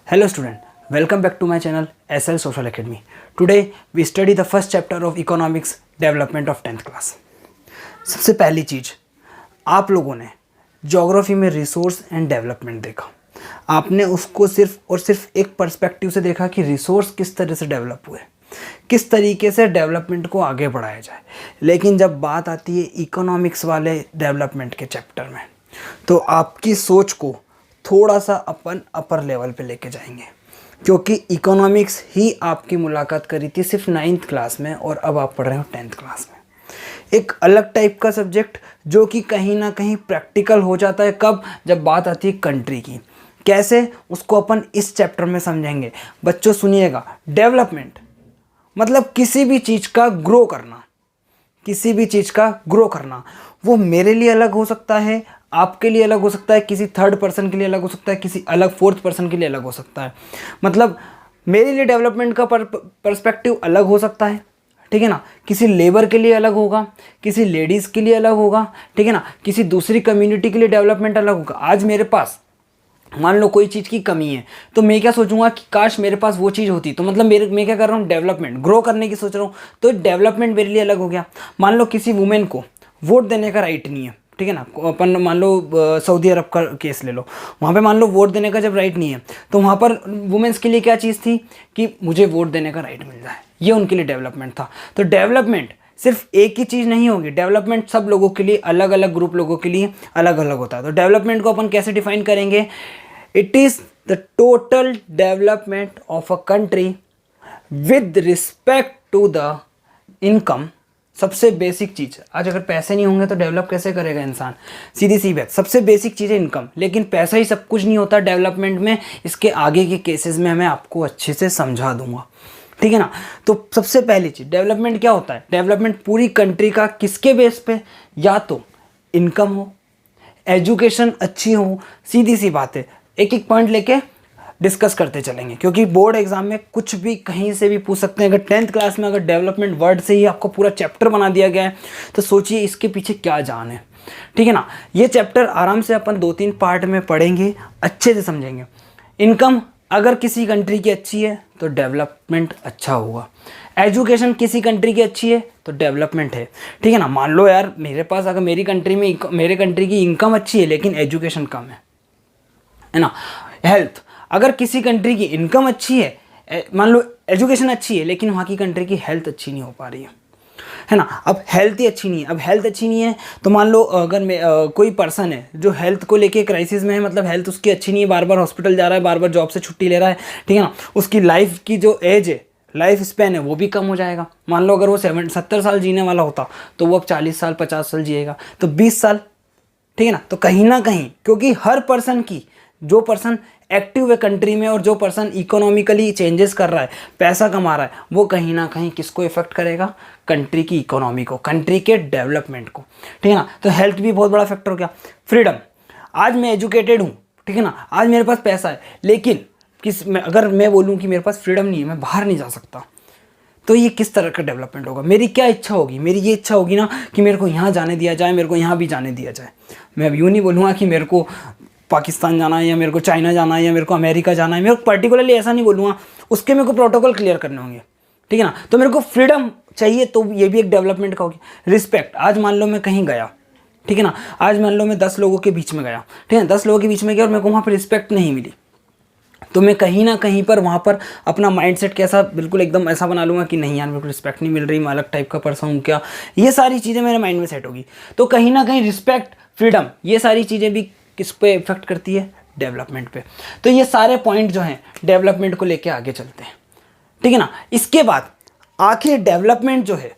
Hello student, welcome back to my channel SL Social Academy. Today we study the first chapter of economics development of 10th class. सबसे पहली चीज़, आप लोगों ने geography में resource and development देखा. आपने उसको सिर्फ और सिर्फ एक पर्सपेक्टिव से देखा कि रिसोर्स किस तरह से डेवलप हुए, किस तरीके से डेवलपमेंट को आगे बढ़ाया जाए. लेकिन जब बात आती है इकोनॉमिक्स वाले डेवलपमेंट के चैप्टर में, तो आपकी सोच को थोड़ा सा अपन अपर लेवल पे लेके जाएंगे, क्योंकि इकोनॉमिक्स ही आपकी मुलाकात करी थी सिर्फ 9th क्लास में और अब आप पढ़ रहे हो 10th क्लास में. एक अलग टाइप का सब्जेक्ट जो कि कहीं ना कहीं प्रैक्टिकल हो जाता है. कब? जब बात आती है कंट्री की. कैसे? उसको अपन इस चैप्टर में समझेंगे. बच्चों सुनिएगा, डेवलपमेंट मतलब किसी भी चीज़ का ग्रो करना, किसी भी चीज़ का ग्रो करना. वो मेरे लिए अलग हो सकता है, आपके लिए अलग हो सकता है, किसी थर्ड पर्सन के लिए अलग हो सकता है, किसी अलग फोर्थ पर्सन के लिए अलग हो सकता है. मतलब मेरे लिए डेवलपमेंट का पर्सपेक्टिव अलग हो सकता है, ठीक है ना. किसी लेबर के लिए अलग होगा, किसी लेडीज़ के लिए अलग होगा, ठीक है ना. किसी दूसरी कम्युनिटी के लिए डेवलपमेंट अलग होगा. आज मेरे पास मान लो कोई चीज़ की कमी है, तो मैं क्या सोचूंगा कि काश मेरे पास वो चीज़ होती. तो मतलब मैं क्या कर रहा हूँ, डेवलपमेंट, ग्रो करने की सोच रहा हूँ. तो डेवलपमेंट मेरे लिए अलग हो गया. मान लो किसी वुमेन को वोट देने का राइट नहीं है, ठीक है ना. अपन मान लो सऊदी अरब का केस ले लो, वहाँ पे मान लो वोट देने का जब राइट नहीं है, तो वहाँ पर वुमेन्स के लिए क्या चीज़ थी कि मुझे वोट देने का राइट मिल जाए. ये उनके लिए डेवलपमेंट था. तो डेवलपमेंट सिर्फ एक ही चीज़ नहीं होगी. डेवलपमेंट सब लोगों के लिए, अलग अलग ग्रुप लोगों के लिए अलग अलग होता है. तो डेवलपमेंट को अपन कैसे डिफाइन करेंगे? It is the total development of a country with respect to the income. सबसे बेसिक चीज़, आज अगर पैसे नहीं होंगे तो डेवलप कैसे करेगा इंसान? सीधी सी बात. सबसे बेसिक चीज़ है इनकम. लेकिन पैसा ही सब कुछ नहीं होता डेवलपमेंट में. इसके आगे के केसेस में मैं आपको अच्छे से समझा दूंगा, ठीक है ना. तो सबसे पहली चीज़, डेवलपमेंट क्या होता है? डेवलपमेंट पूरी कंट्री का किसके बेस पे? या तो इनकम हो, एजुकेशन अच्छी हो. सीधी सी बात है, एक एक पॉइंट लेके डिस्कस करते चलेंगे, क्योंकि बोर्ड एग्जाम में कुछ भी कहीं से भी पूछ सकते हैं. अगर 10th क्लास में अगर डेवलपमेंट वर्ड से ही आपको पूरा चैप्टर बना दिया गया है, तो सोचिए इसके पीछे क्या जान है, ठीक है ना. ये चैप्टर आराम से अपन 2-3 पार्ट में पढ़ेंगे, अच्छे से समझेंगे. इनकम अगर किसी कंट्री की अच्छी है तो डेवलपमेंट अच्छा होगा. एजुकेशन किसी कंट्री की अच्छी है तो डेवलपमेंट है, ठीक है ना. मान लो यार मेरे पास, अगर मेरी कंट्री की इनकम अच्छी है लेकिन एजुकेशन कम है ना. हेल्थ, अगर किसी कंट्री की इनकम अच्छी है, मान लो एजुकेशन अच्छी है, लेकिन वहाँ की कंट्री की हेल्थ अच्छी नहीं हो पा रही है ना. अब हेल्थ ही अच्छी नहीं है. अब हेल्थ अच्छी नहीं है तो मान लो अगर कोई पर्सन है जो हेल्थ को लेके क्राइसिस में है, मतलब हेल्थ उसकी अच्छी नहीं है, बार बार हॉस्पिटल जा रहा है, बार बार जॉब से छुट्टी ले रहा है, ठीक है ना. उसकी लाइफ की जो एज है, लाइफ स्पैन है, वो भी कम हो जाएगा. मान लो अगर वो 70 साल जीने वाला होता तो वो अब 40 साल 50 साल जिएगा, तो 20 साल, ठीक है ना. तो कहीं ना कहीं, क्योंकि हर पर्सन की, जो पर्सन एक्टिव है कंट्री में और जो पर्सन इकोनॉमिकली चेंजेस कर रहा है, पैसा कमा रहा है, वो कहीं ना कहीं किसको इफेक्ट करेगा? कंट्री की इकोनॉमी को, कंट्री के डेवलपमेंट को, ठीक है ना. तो हेल्थ भी बहुत बड़ा फैक्टर हो गया. फ्रीडम, आज मैं एजुकेटेड हूँ, ठीक है ना, आज मेरे पास पैसा है, लेकिन अगर मैं बोलूँ कि मेरे पास फ्रीडम नहीं है, मैं बाहर नहीं जा सकता, तो ये किस तरह का डेवलपमेंट होगा? मेरी क्या इच्छा होगी? मेरी ये इच्छा होगी ना कि मेरे को यहाँ जाने दिया जाए, मेरे को यहाँ भी जाने दिया जाए. मैं अब यूँ नहीं बोलूँगा कि मेरे को पाकिस्तान जाना है, या मेरे को चाइना जाना है, या मेरे को अमेरिका जाना है. मेरे को पर्टिकुलरली ऐसा नहीं बोलूँगा, उसके मेरे को प्रोटोकॉल क्लियर करने होंगे, ठीक है ना. तो मेरे को फ्रीडम चाहिए, तो ये भी एक डेवलपमेंट का होगी. रिस्पेक्ट, आज मान लो मैं कहीं गया, ठीक है ना, आज मान लो मैं 10 लोगों के बीच में गया, ठीक है, 10 लोगों के बीच में गया और मेरे को वहाँ पर रिस्पेक्ट नहीं मिली, तो मैं कहीं ना कहीं पर वहाँ पर अपना माइंडसेट कैसा, बिल्कुल एकदम ऐसा बना लूँगा कि नहीं यार मेरे को रिस्पेक्ट नहीं मिल रही, मैं अलग टाइप का पर्सन हूँ क्या. ये सारी चीज़ें मेरे माइंड में सेट होगी. तो कहीं ना कहीं रिस्पेक्ट, फ्रीडम, ये सारी चीज़ें भी किस पे इफेक्ट करती है? डेवलपमेंट पे. तो ये सारे पॉइंट जो हैं डेवलपमेंट को लेके आगे चलते हैं, ठीक है ना. इसके बाद आखिर डेवलपमेंट जो है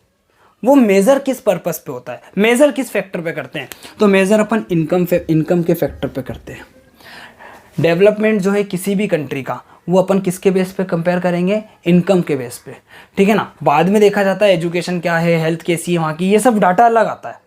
वो मेज़र किस पर्पस पे होता है, मेज़र किस फैक्टर पे करते हैं? तो मेज़र अपन इनकम के फैक्टर पे करते हैं. डेवलपमेंट जो है किसी भी कंट्री का, वो अपन किसके बेस पे कंपेयर करेंगे? इनकम के बेस पे, ठीक है ना. बाद में देखा जाता है एजुकेशन क्या है, हेल्थ कैसी है वहाँ की, ये सब डाटा अलग आता है.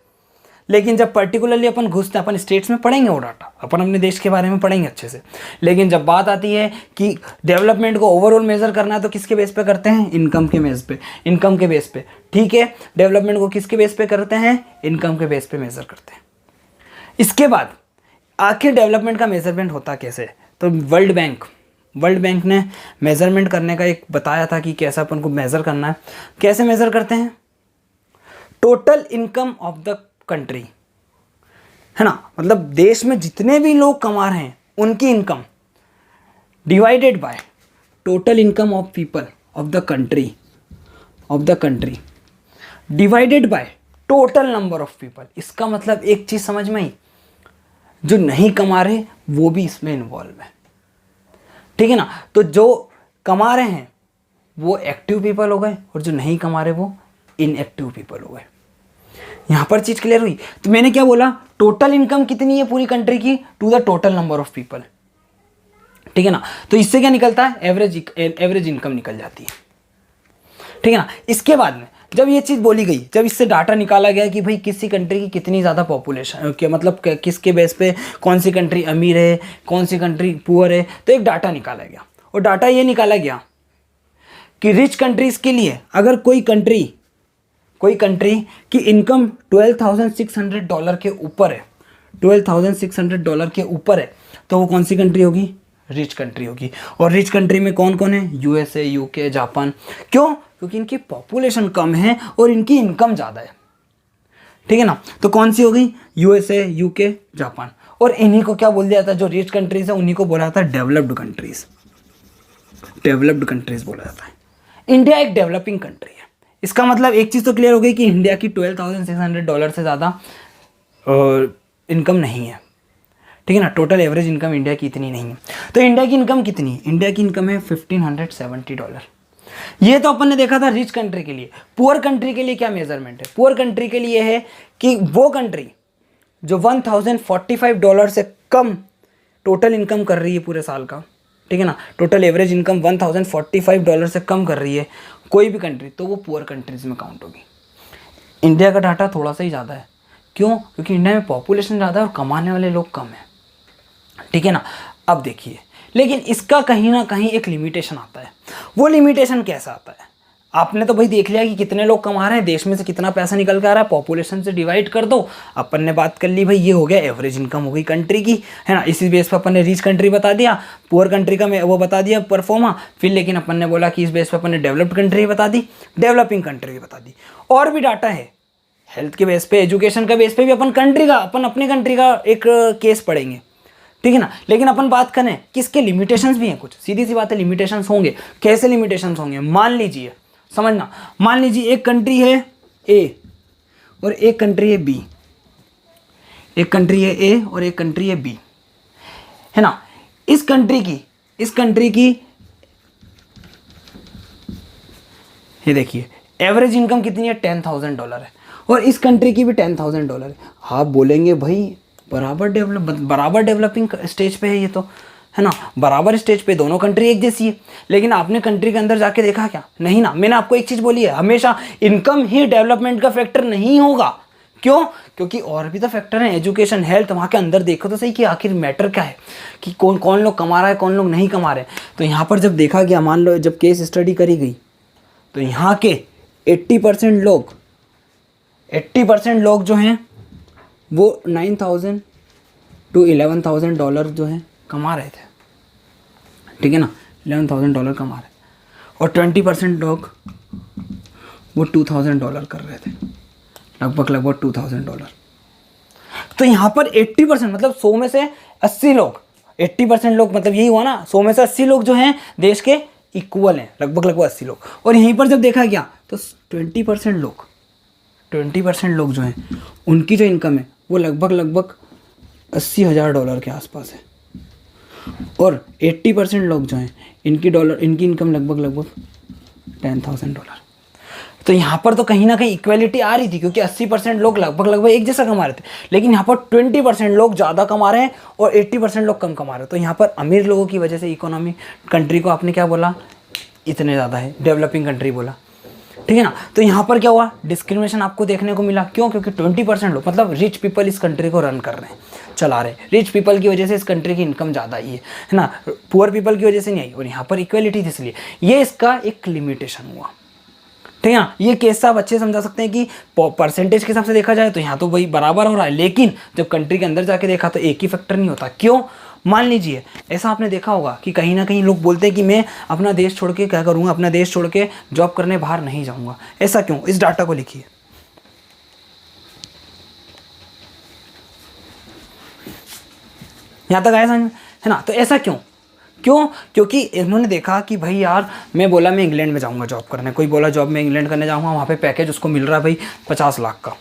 लेकिन जब पर्टिकुलरली अपन घुसते हैं, अपन स्टेट्स में पढ़ेंगे वो डाटा, अपन अपने देश के बारे में पढ़ेंगे अच्छे से. लेकिन जब बात आती है कि डेवलपमेंट को ओवरऑल मेजर करना है, तो किसके बेस पे करते हैं? इनकम के बेस पे. इनकम के बेस पे, ठीक है. डेवलपमेंट को किसके बेस पे करते हैं? इनकम के बेस पे मेजर करते हैं. इसके बाद आखिर डेवलपमेंट का मेजरमेंट होता कैसे? तो वर्ल्ड बैंक वर्ल्ड बैंक ने मेजरमेंट करने का एक बताया था कि कैसा अपन को मेज़र करना है। कैसे मेज़र करते हैं? Total income of the country, है ना, मतलब देश में जितने भी लोग कमा रहे हैं उनकी income divided by total income of people of the country divided by total number of people. इसका मतलब एक चीज समझ में आई, जो नहीं कमा रहे वो भी इसमें इन्वॉल्व है, ठीक है ना। तो जो कमा रहे हैं वो एक्टिव पीपल हो गए और जो नहीं कमा रहे वो इनएक्टिव पीपल हो गए। यहां पर चीज क्लियर हुई। तो मैंने क्या बोला, टोटल इनकम कितनी है पूरी कंट्री की to the total number of people, ठीक है ना। तो इससे क्या निकलता है, एवरेज इनकम निकल जाती है, ठीक है ना। इसके बाद में जब ये चीज बोली गई, जब इससे डाटा निकाला गया कि भाई किसी कंट्री की कितनी ज्यादा पॉपुलेशन के मतलब किसके बेस पे कौन सी कंट्री अमीर है कौन सी कंट्री पुअर है, तो एक डाटा निकाला गया। और डाटा ये निकाला गया कि रिच कंट्रीज के लिए अगर कोई कंट्री की इनकम $12,600 के ऊपर है, $12,600 के ऊपर है, तो वो कौन सी कंट्री होगी, रिच कंट्री होगी। और रिच कंट्री में कौन कौन है, यूएसए, यूके, जापान। क्यों? क्योंकि इनकी पॉपुलेशन कम है और इनकी इनकम ज़्यादा है, ठीक है ना। तो कौन सी हो गई, यूएसए, यूके, जापान। और इन्हीं को क्या बोल दिया था, जो रिच कंट्रीज है उन्हीं को बोला जाता है डेवलप्ड कंट्रीज बोला जाता है। इंडिया एक डेवलपिंग कंट्री है। इसका मतलब एक चीज़ तो क्लियर हो गई कि इंडिया की $12,600 से ज़्यादा इनकम नहीं है, ठीक है ना। टोटल एवरेज इनकम इंडिया की इतनी नहीं है। तो इंडिया की इनकम कितनी है, इंडिया की इनकम है $1,570। ये तो अपन ने देखा था रिच कंट्री के लिए। पुअर कंट्री के लिए क्या मेजरमेंट है, पुअर कंट्री के लिए है कि वो कंट्री जो $1,045 से कम टोटल इनकम कर रही है पूरे साल का, ठीक है ना, टोटल एवरेज इनकम $1,045 से कम कर रही है कोई भी कंट्री, तो वो पुअर कंट्रीज में काउंट होगी। इंडिया का डाटा थोड़ा सा ही ज़्यादा है। क्यों? क्योंकि इंडिया में पॉपुलेशन ज़्यादा है और कमाने वाले लोग कम हैं, ठीक है ना। अब देखिए, लेकिन इसका कहीं ना कहीं एक लिमिटेशन आता है। वो लिमिटेशन कैसा आता है, आपने तो भाई देख लिया कि कितने लोग कमा रहे हैं, देश में से कितना पैसा निकल के आ रहा है, पॉपुलेशन से डिवाइड कर दो। अपन ने बात कर ली भाई, ये हो गया एवरेज इनकम हो गई कंट्री की, है ना। इसी बेस पर अपन ने रिच कंट्री बता दिया, पुअर कंट्री का वो बता दिया परफॉर्मा। फिर लेकिन अपन ने बोला कि इस बेस पर अपन ने डेवलप्ड कंट्री बता दी, डेवलपिंग कंट्री बता दी। और भी डाटा है, हेल्थ के बेस पे, एजुकेशन का बेस पे भी अपन अपने कंट्री का एक केस पढ़ेंगे, ठीक है ना। लेकिन अपन बात करें कि इसके लिमिटेशंस भी हैं कुछ, सीधी सी बात है, लिमिटेशंस होंगे। कैसे लिमिटेशंस होंगे, मान लीजिए, समझना, मान लीजिए एक कंट्री है ए और एक कंट्री है बी, एक कंट्री है ए और एक कंट्री है बी, है ना। इस कंट्री की ये देखिए एवरेज इनकम कितनी है, $10,000 है, और इस कंट्री की भी $10,000 है। आप बोलेंगे भाई बराबर डेवलपिंग स्टेज पे है ये तो, है ना, बराबर स्टेज पे दोनों कंट्री एक जैसी है। लेकिन आपने कंट्री के अंदर जाके देखा क्या, नहीं ना। मैंने आपको एक चीज़ बोली है, हमेशा इनकम ही डेवलपमेंट का फैक्टर नहीं होगा। क्यों? क्योंकि और भी तो फैक्टर हैं, एजुकेशन, हेल्थ। वहाँ के अंदर देखो तो सही कि आखिर मैटर क्या है, कि कौन कौन लोग कमा रहा है, कौन लोग नहीं कमा रहे। तो यहाँ पर जब देखा गया, मान लो जब केस स्टडी करी गई, तो यहाँ के 80% लोग जो हैं वो $9,000 to $11,000 जो है कमा रहे थे, ठीक है ना, $11,000 कमा रहे, और 20% लोग वो $2,000 कर रहे थे, लगभग $2,000। तो यहाँ पर 80% मतलब 100 में से 80 लोग, 80% लोग मतलब यही हुआ ना, 100 में से 80 लोग जो हैं देश के इक्वल हैं, लगभग 80 लोग। और यहीं पर जब देखा गया तो 20% लोग जो हैं उनकी जो इनकम है वो लगभग $80,000 के आसपास है, और 80% लोग जो हैं इनकी इनकम लगभग $10,000। तो यहाँ पर तो कहीं ना कहीं इक्वलिटी आ रही थी, क्योंकि 80% लोग लगभग एक जैसा कमा रहे थे। लेकिन यहाँ पर 20% लोग ज़्यादा कमा रहे हैं और 80% लोग कम कमा रहे हैं। तो यहाँ पर अमीर लोगों की वजह से इकोनॉमी कंट्री को आपने क्या बोला, इतने ज़्यादा है, डेवलपिंग कंट्री बोला, ठीक है ना। तो यहाँ पर क्या हुआ, डिस्क्रिमिनेशन आपको देखने को मिला। क्यों? क्योंकि 20% लोग मतलब रिच पीपल इस कंट्री को रन कर रहे हैं, चला रहे हैं। रिच पीपल की वजह से इस कंट्री की इनकम ज़्यादा आई है ना, पुअर पीपल की वजह से नहीं आई। और यहाँ पर इक्वलिटी थी, इसलिए ये इसका एक लिमिटेशन हुआ, ठीक है ना। ये केस आप अच्छे समझा सकते हैं कि परसेंटेज के हिसाब से देखा जाए तो यहाँ तो वही बराबर हो रहा है, लेकिन जब कंट्री के अंदर जाके देखा तो एक ही फैक्टर नहीं होता। क्यों? मान लीजिए ऐसा आपने देखा होगा कि कहीं ना कहीं लोग बोलते हैं कि मैं अपना देश छोड़ के क्या करूँगा, अपना देश छोड़ के जॉब करने बाहर नहीं जाऊँगा। ऐसा क्यों? इस डाटा को लिखिए। यहाँ तक आया समझ, है ना? तो ऐसा क्यों? क्योंकि इन्होंने देखा कि भाई यार, मैं बोला मैं इंग्लैंड में जाऊँगा जॉब करने, कोई बोला जॉब में इंग्लैंड करने जाऊँगा, वहाँ पे पैकेज उसको मिल रहा है भाई 50 लाख का,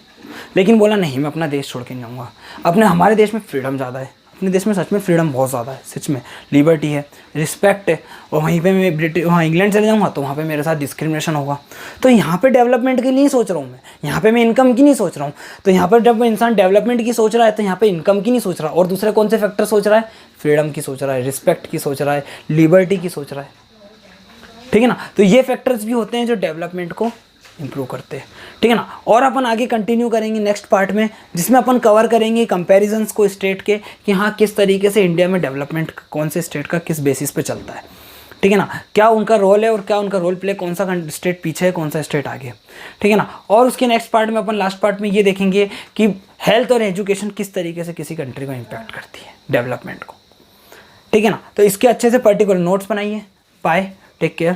लेकिन बोला नहीं मैं अपना देश छोड़ के नहीं जाऊँगा। अपने हमारे देश में फ्रीडम ज़्यादा है, अपने देश में सच में फ्रीडम बहुत ज़्यादा है, सच में लिबर्टी है, रिस्पेक्ट है। और वहीं पे मैं वहाँ इंग्लैंड चले जाऊँगा तो वहाँ पे मेरे साथ डिस्क्रिमिनेशन होगा। तो यहाँ पे डेवलपमेंट के लिए सोच रहा हूँ मैं, यहाँ पे मैं इनकम की नहीं सोच रहा हूँ। तो यहाँ पर जब इंसान डेवलपमेंट की सोच रहा है तो यहाँ पे इनकम की नहीं सोच रहा, और दूसरे कौन से फैक्टर सोच रहा है? फ्रीडम की सोच रहा है, रिस्पेक्ट की सोच रहा है, लिबर्टी की सोच रहा है। ठीक है ना? तो ये फैक्टर्स भी होते हैं जो डेवलपमेंट को इम्प्रूव करते हैं। ठीक है ना? और अपन आगे कंटिन्यू करेंगे नेक्स्ट पार्ट में, जिसमें अपन कवर करेंगे कंपैरिजंस को स्टेट के, कि हाँ किस तरीके से इंडिया में डेवलपमेंट कौन से स्टेट का किस बेसिस पे चलता है। ठीक है ना? क्या उनका रोल है और क्या उनका रोल प्ले, कौन सा स्टेट पीछे है, कौन सा स्टेट आगे। ठीक है ना? और उसके नेक्स्ट पार्ट में अपन लास्ट पार्ट में ये देखेंगे कि हेल्थ और एजुकेशन किस तरीके से किसी कंट्री को इम्पैक्ट करती है, डेवलपमेंट को। ठीक है ना? तो इसके अच्छे से पर्टिकुलर नोट्स बनाइए। Bye, take care.